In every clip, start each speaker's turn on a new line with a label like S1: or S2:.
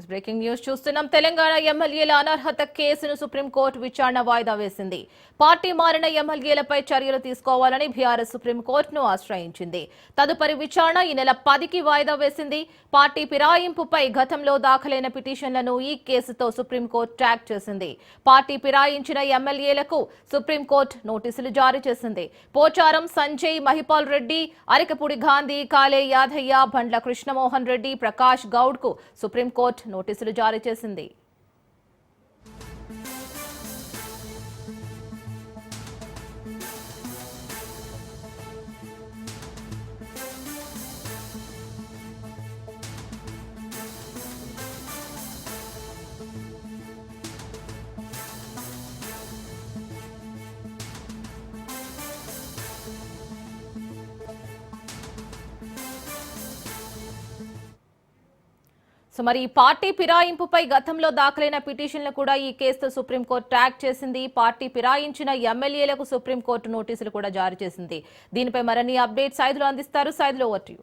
S1: Breaking news చూస్తున్నాం. తెలంగాణ ఎమ్మెల్యేల అనర్హత కేసును సుప్రీంకోర్టు విచారణ వాయిదా వేసింది. పార్టీ మారిన ఎమ్మెల్యేలపై చర్యలు తీసుకోవాలని బీఆర్ఎస్ సుప్రీంకోర్టును ఆశ్రయించింది. తదుపరి విచారణ ఈ నెల 10కి వాయిదా వేసింది. పార్టీ ఫిరాయింపుపై గతంలో దాఖలైన పిటిషన్లను ఈ కేసుతో సుప్రీంకోర్టు ట్యాగ్ చేసింది. పార్టీ ఫిరాయించిన ఎమ్మెల్యేలకు సుప్రీంకోర్టు నోటీసులు జారీ చేసింది. పోచారం సంజయ్, మహిపాల్ రెడ్డి, అరికపూడి గాంధీ, కాలే యాదయ్య, బండ్ల కృష్ణమోహన్ రెడ్డి, ప్రకాష్ గౌడ్ కు సుప్రీంకోర్టు నోటీసులు జారీ చేసింది. సో మరి పార్టీ ఫిరాయింపుపై గతంలో దాఖలైన పిటిషన్లు కూడా ఈ కేసుతో సుప్రీంకోర్టు ట్యాగ్ చేసింది. పార్టీ ఫిరాయించిన ఎమ్మెల్యేలకు సుప్రీంకోర్టు నోటీసులు కూడా జారీ చేసింది. దీనిపై మరిన్ని అప్డేట్ సైదులు అందిస్తారు. Saidulu over to you.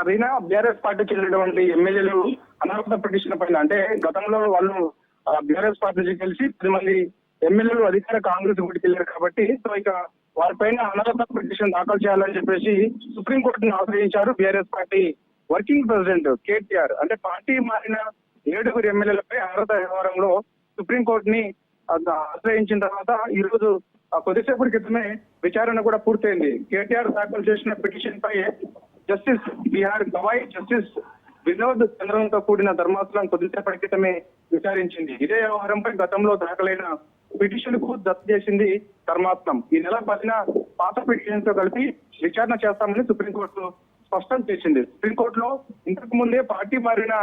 S2: Reena, BRS పార్టీకి చెందినటువంటి ఎమ్మెల్యేలు అనర్హత పిటిషన్ పైన అంటే గతంలో వాళ్ళు బీఆర్ఎస్ పార్టీ కలిసి 10 మంది ఎమ్మెల్యేలు అధికార కాంగ్రెస్ గుడికి వెళ్ళారు కాబట్టి సో ఇక వారిపైన అనర్హత పిటిషన్ దాఖలు చేయాలని చెప్పేసి సుప్రీంకోర్టును ఆశ్రయించారు BRS party working president KTR. అంటే పార్టీ మారిన 7 ఎమ్మెల్యేలపై అనర్హత వ్యవహారంలో సుప్రీంకోర్టుని ఆశ్రయించిన తర్వాత ఈ రోజు కొద్దిసేపటి క్రితమే విచారణ కూడా పూర్తయింది. కేటీఆర్ దాఖలు చేసిన పిటిషన్ పై జస్టిస్ బిహార్ గవాయ్, జస్టిస్ వినోద్ చంద్రన్తో కూడిన ధర్మాసనం కొద్దిసేపటి క్రితమే విచారించింది. ఇదే వ్యవహారంపై గతంలో దాఖలైన పిటిషన్ కు జప్తు చేసింది ధర్మాసనం. ఈ నెల 10న పాత పిటిషన్ తో కలిపి విచారణ చేస్తామని సుప్రీంకోర్టు స్పష్టం చేసింది. సుప్రీంకోర్టులో ఇంతకు ముందే పార్టీ మారిన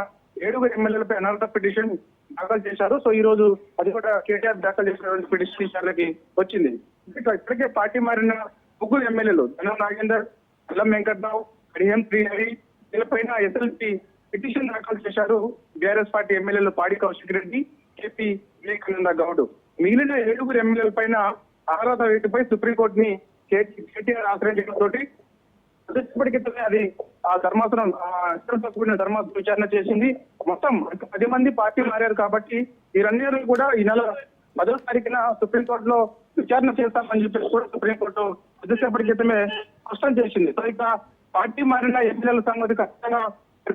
S2: 7 ఎమ్మెల్యేలపై అనర్హత పిటిషన్ దాఖలు చేశారు. సో ఈ రోజు అది కూడా కేటీఆర్ దాఖలు చేసినటువంటి పిటిషన్ విచారణకి వచ్చింది. ఇప్పటికే పార్టీ మారిన 3 ఎమ్మెల్యేలు ధనం నాగేందర్, అల్లం వెంకట్రావు, కడియం శ్రీహరి వీళ్ళపైన ఎస్ఎల్పి పిటిషన్ దాఖలు చేశారు బీఆర్ఎస్ పార్టీ ఎమ్మెల్యేలు పాడి కౌశిక్ రెడ్డి, కేపీ వివేకానంద గౌడ్. మిగిలిన 7 ఎమ్మెల్యేల పైన అనర్హత వేటుపై సుప్రీంకోర్టుని కేటీఆర్ ఆశ్రయించడంతో ఇప్పటికితనే అది ఆ ధర్మాసనం కూడిన ధర్మాసనం విచారణ చేసింది. మొత్తం 10 మంది పార్టీ మారారు కాబట్టి వీరందరూ కూడా ఈ నెల 10వ తారీఖున సుప్రీంకోర్టులో విచారణ చేస్తామని చెప్పేసి కూడా సుప్రీంకోర్టు కొద్దిసేపటి క్రితమే స్పష్టం చేసింది. సో ఇక పార్టీ మారిన ఎమ్మెల్యేల సంగతి ఖచ్చితంగా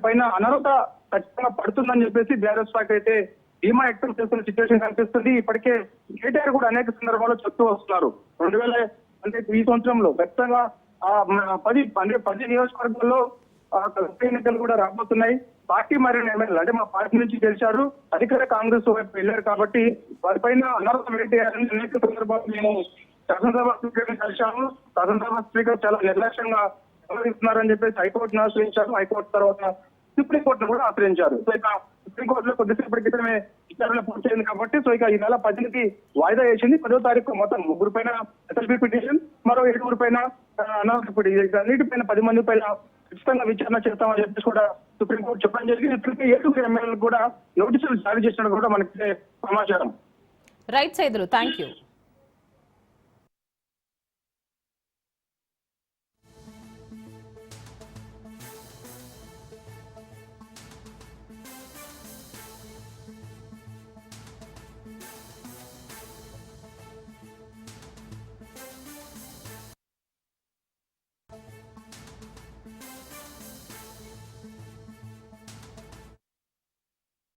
S2: పైన అనర్హత ఖచ్చితంగా పడుతుందని చెప్పేసి బీఆర్ఎస్ పార్టీ అయితే ధీమా వ్యక్తం చేస్తున్న సిచ్యువేషన్ కనిపిస్తుంది. ఇప్పటికే కేటీఆర్ కూడా అనేక సందర్భాల్లో చెప్తూ వస్తున్నారు. 2000 అంటే ఈ సంవత్సరంలో ఖచ్చితంగా 10 నియోజకవర్గాల్లో ఎన్నికలు కూడా రాబోతున్నాయి. పార్టీ మారిన ఎమ్మెల్యేలు అంటే మా పార్టీ నుంచి గెలిచారు, అధికార కాంగ్రెస్ వైపు వెళ్ళారు కాబట్టి వారిపైన అనర్హత వేటేయాలని అనేక సందర్భాలు మేము శాసనసభ స్పీకర్ కలిశాము. శాసనసభ స్పీకర్ చాలా నిర్లక్ష్యంగా వ్యవహరిస్తున్నారని చెప్పేసి హైకోర్టును ఆశ్రయించారు. హైకోర్టు తర్వాత సుప్రీంకోర్టును కూడా ఆశ్రయించారు. సో ఇక సుప్రీంకోర్టులో కొద్దిసేపటి క్రితమే విచారణ పూర్తయింది కాబట్టి సో ఇక ఈ నెల 10కి వాయిదా వేసింది. 10వ తారీఖు మొత్తం 3 పైన ఎస్ఎల్పి పిటిషన్, మరో 7 పైన అనర్హత పిటిషన్, అన్నిటిపైన 10 మంది పైన ఖచ్చితంగా విచారణ చేస్తామని చెప్పేసి కూడా సుప్రీంకోర్టు చెప్పడం జరిగింది. ఇప్పటికే 7 ఎమ్మెల్యేలకు కూడా నోటీసులు జారీ చేసినట్టు కూడా మనకి సమాచారం.
S1: Right Saidulu, thank you.